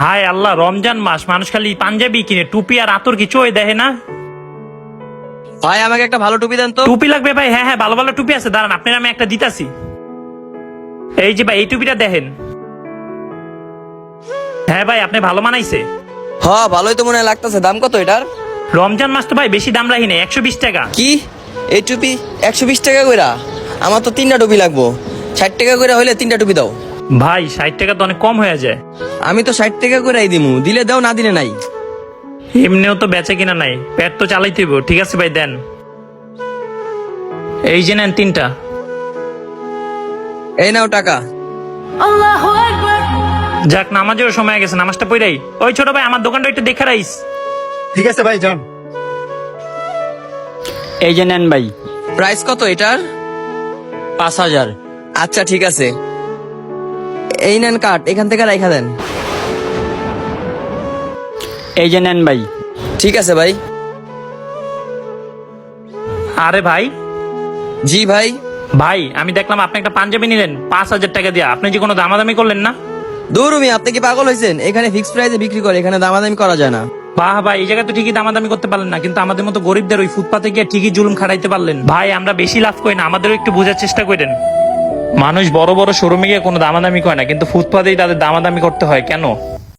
হায় আল্লাহ, রমজান মাস, মানুষ খালি পাঞ্জাবি কিনে, টুপি আর আতর কিছু ওই দেখে না। ভাই আমাকে একটা ভালো টুপি দেন তো। টুপি লাগবে ভাই? হ্যাঁ হ্যাঁ, ভালো ভালো টুপি আছে, দাঁড়ান আপনার আমি একটা দিতাছি। এই যে ভাই, এই টুপিটা দেখেন। হ্যাঁ ভাই, আপনি ভালো মানাইছে। হ্যাঁ ভালোই তো মনে হয় লাগতেছে। দাম কত এটার? রমজান মাস তো ভাই বেশি দাম রাখি না, 120 টাকা। কি এই টুপি 120 টাকা কইরা? আমার তো 3টা টুপি লাগবো। 60 টাকা কইরা হইলে 3টা টুপি দাও। ভাই 60 টাকা তো অনেক কম হয়ে যায়। আমি তো 60 টাকা কইরাই দিমু, দিলে দাও না দিলে নাই। এমনিও তো বেচে কিনা নাই, পেট তো চালাইতে হইব। ঠিক আছে ভাই, দেন। এই যে নেন 3টা। এই নাও টাকা। যাক, নামাজের সময় গেছে, নামাজটা পড়াই। ওই ছোট ভাই, আমার দোকানটা একটু দেখে রাইস। ঠিক আছে ভাই, যান। এই যে নেন ভাই, প্রাইস কত এটার? 5,000। আচ্ছা ঠিক আছে, এই নেন কার্ড, এখান থেকে রাইখা দেন। এই যে নেন ভাই। ঠিক আছে ভাই। আরে ভাই, জি ভাই। ভাই আমি দেখলাম আপনি একটা পাঞ্জাবি নিলেন 5,000 টাকা দিয়ে, আপনি যে কোনো দামাদামি করলেন না? দূর আপনি কি পাগল হয়েছেন? এখানে ফিক্স প্রাইসে বিক্রি করে, এখানে দামাদামি করা যায় না। বাহ ভাই, এই জায়গায় তো ঠিকই দামাদামি করতে পারলেন না, কিন্তু আমাদের মতো গরিবদের ওই ফুটপাতে গিয়ে ঠিকই জুলুম খাটাইতে পারলেন। ভাই আমরা বেশি লাভ করি না, আমাদেরও একটু বোঝার চেষ্টা করেন। মানুষ বড় বড় শোরুমে গিয়ে কোনো দামাদামি করে না, কিন্তু ফুটপাতেই তাদের দামাদামি করতে হয় কেন?